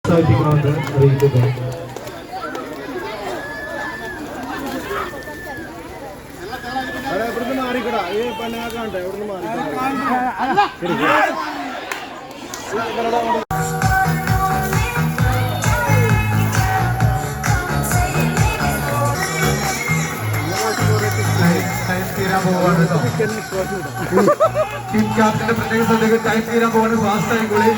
പ്രോത്സാഹിപ്പിക്കണമെന്ന് അറിയിക്കുന്നു. ടീം ക്യാപ്റ്റന്റെ പ്രത്യേക ശ്രദ്ധകൾ ടൈം തീരാൻ പോവാണ്. ഫാസ്റ്റ് ആയിക്കോളി.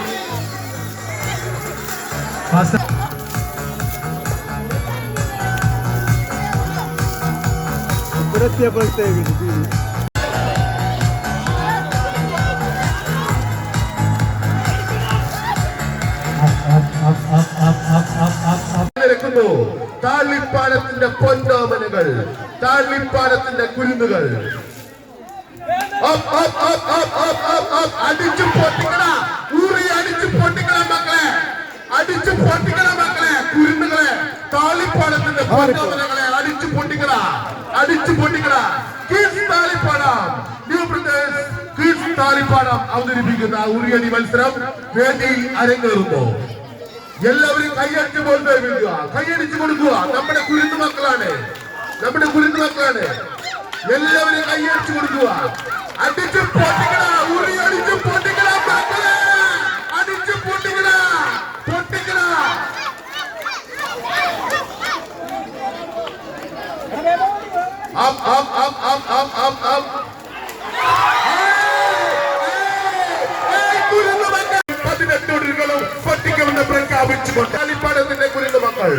താളിപ്പാടത്തിന്റെ പൊന്നോമനകൾ, താളിപ്പാടത്തിന്റെ കുരുന്നുകൾ അടിച്ചു പൊട്ടിക്കണ, ഊറി അടിച്ചു പൊട്ടിക്കണ മക്കളെ, അടിച്ചു പൊട്ടിക്കണ മക്കളെ, കുരുന്നുകളെ, താളിപ്പാടത്തിന്റെ പൊന്നോമനകളെ അടിച്ചു പൊട്ടിക്കണ, അടിച്ചു പൊട്ടിക്കണ. Kids Thalippadam, new brothers kids Thalippadam അവതരിപ്പിക്കുന്ന ഉറിയടി മത്സരം വേദി അരങ്ങേറുന്നു. എല്ലാവരും കൈയടിച്ച് പോലെ വീഴുക, കൈയടിച്ചു കൊടുക്കുക. നമ്മുടെ കുരുന്നു മക്കളാണ്, നമ്മുടെ കുരുന്നു മക്കളാണ്. എല്ലാവരും കൈയടിച്ചു കൊടുക്കുക. അടിച്ചു പൊട്ടിക്കണ, ഉറി അടിച്ചു പൊട്ടിക്കണ മക്കളെ, അടിച്ചു പൊട്ടിക്കണ, പൊട്ടിക്കണ. കുരുന്നുമക്കളും പൊട്ടിക്കുമെന്ന് പ്രഖ്യാപിച്ചുകൊണ്ട് കളിപ്പാടത്തിന്റെ കുരുന്നു മക്കൾ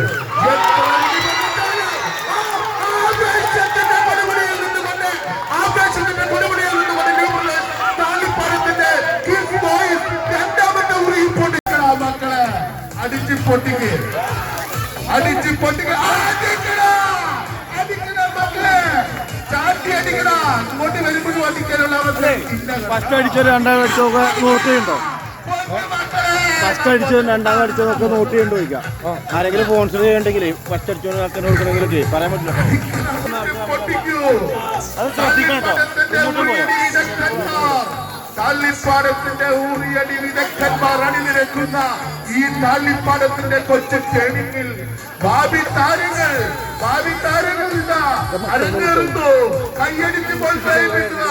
ആകാശത്തിന്റെ കൊടുമുടിയിൽ നിന്നുകൊണ്ട് താളിപ്പാടത്തിന്റെ രണ്ടാമത്തെ ഉറിയിൽ പൊട്ടിക്കണ മക്കളെ, അടിച്ചു പൊട്ടിക്ക്, അടിച്ചു പൊട്ടിക്ക്, അടിക്കണ മക്കളെ, ചാട്ടി അടിക്കണ. ഇങ്ങോട്ട് വരുമ്പോഴും അടിക്കാനുള്ള അവസരം. ഫസ്റ്റ് അടിച്ചത് രണ്ടാമത് അടിച്ചതൊക്കെ നോട്ടിയുണ്ടോ? ഫസ്റ്റ് അടിച്ചതും രണ്ടാമത് അടിച്ചതൊക്കെ നോട്ടിയുണ്ടോ ചോദിക്കാം. ആരെങ്കിലും സ്പോൺസർ ചെയ്യണ്ടെങ്കിൽ ഫസ്റ്റ് അടിച്ചോ ആൾക്കാർ കൊടുക്കണമെങ്കിലൊക്കെ പറയാൻ പറ്റില്ല. അത് ശ്രദ്ധിക്കണം കേട്ടോ. താളിപ്പാടത്തിന്റെ ഊറിയടി വിദഗ്ധന്മാർ അണിനിരക്കുന്ന ഈ താളിപ്പാടത്തിന്റെ കൊച്ചു ട്രെയിനിങ്ങിൽ ഭാവി താരങ്ങൾ അരങ്ങേറുന്നു. കൈയടിച്ച് പ്രോത്സാഹിപ്പിക്കുക.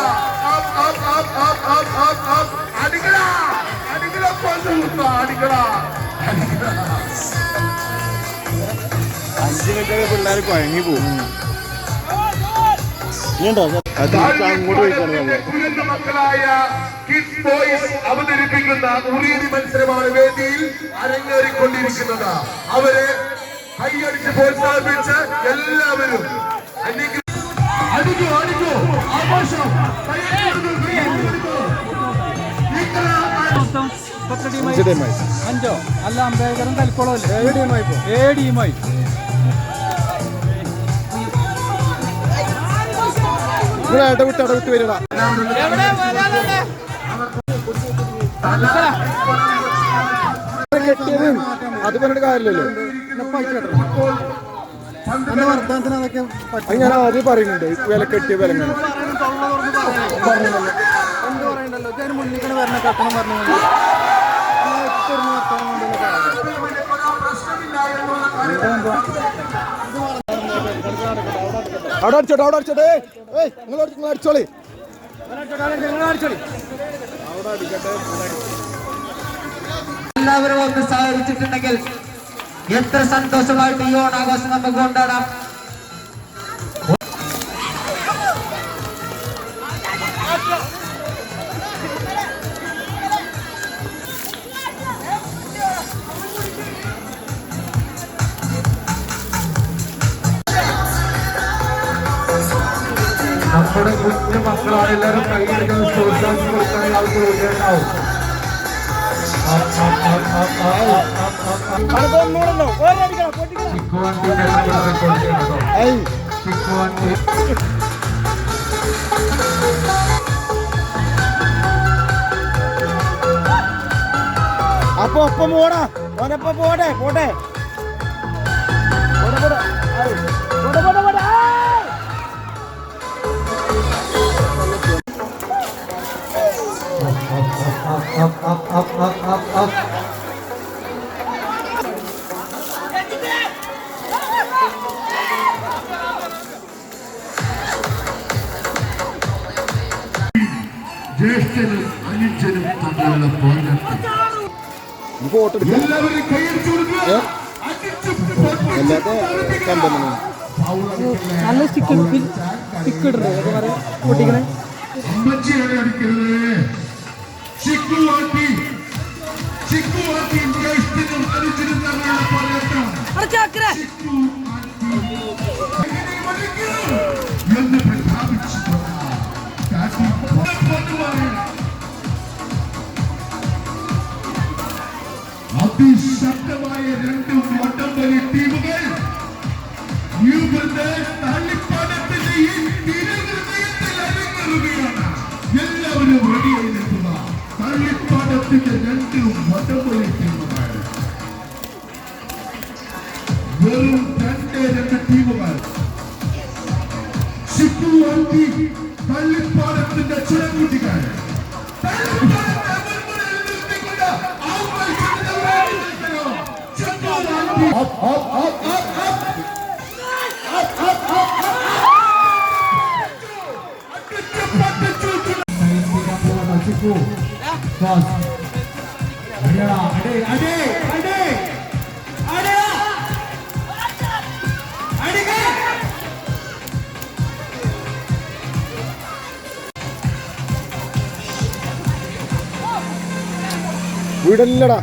അടിക്കട, അടിക്കട, അടിക്കട. 5 മിനിറ്റ് പിള്ളേർ കുഴങ്ങി പോകും. മക്കളായ കിഡ്സ് ബോയ്സ് അവതരിപ്പിക്കുന്ന ഉറിയടി മത്സരമാണ് വേദിയിൽ അരങ്ങേറിക്കൊണ്ടിരിക്കുന്നത്. അവരെ കൈയടിച്ച് പ്രോത്സാഹിപ്പിച്ച് എല്ലാവരും അടിക്കൂ, അടിക്കൂ, ആഘോഷം. അഞ്ചോ അല്ല അമ്പേകരം തലക്കോളം 7 ടീമായി 7 ടീമായി. ഇടവിട്ട് വരിക. കെട്ടിയതും അത് പറഞ്ഞിട്ട് കാര്യമില്ലല്ലോ. വർദ്ധനത്തിന് അതൊക്കെ ഞാൻ ആദ്യം പറയുന്നുണ്ട്. വില കെട്ടിയ വില എന്ത് പറയണ്ടല്ലോ. മുന്നിൽ വരണ കട്ടണം പറഞ്ഞു അവിടെ അടിച്ചോട്ടെ, അവിടെ അടിച്ചോട്ടെ. നിങ്ങൾ അടിച്ചോളി, എല്ലാവരും ഒന്ന് സഹകരിച്ചിട്ടുണ്ടെങ്കിൽ എത്ര സന്തോഷമായിട്ട് ഈ ഓണാഘോഷം നമുക്ക് കൊണ്ടാടാം. നമ്മുടെ കുഞ്ഞു മക്കളാണ്. എല്ലാവരും കൈയടിക്കുന്ന പ്രോത്സാഹിച്ച് കൊടുക്കാൻ ആൾക്ക് ഉണ്ടാവും. അപ്പൊ ഒപ്പം പോടാ, ഓനപ്പം പോട്ടെ പോട്ടെ. ജ്യേഷ്ഠനും അനുജനും തമ്മിലുള്ള പോരാട്ടം. ഫോട്ടോ എടുക്കാം. എല്ലാവരും കൈയടിച്ചു കൊടുക്കുക. അടിച്ചു പൊട്ടിച്ച് അല്ലാതെ കമ്പനി നല്ല സ്റ്റിക്ക് ഇടുന്നത് പൊട്ടിക്കണേ. അമ്മച്ചിയാണ് അടിക്കരുത്. ചിക്കുവാക്കി ജ്യേഷ്ഠനും അനുജനും തമ്മിലുള്ള പോരാട്ടം. എന്ന് പ്രഖ്യാപിച്ചുകൊണ്ട് അതിശക്തമായ രണ്ട് വടംവലി ടീമുകൾ തള്ളിപ്പാടത്തിന്റെ ഈ തിരുഹൃദയത്തിൽ അരങ്ങേറുകയാണ്. എല്ലാവരും റെഡിയായി നിൽക്കുക. തള്ളിപ്പാടത്തിന്റെ രണ്ട് വടംവലി ടീമുകൾ, വെറും രണ്ട് ടീമുകൾ. ചിക്കുവാക്കി തള്ളിപ്പാടത്തിന്റെ ചിറകുട്ടികൾ വീടല്ലടാ.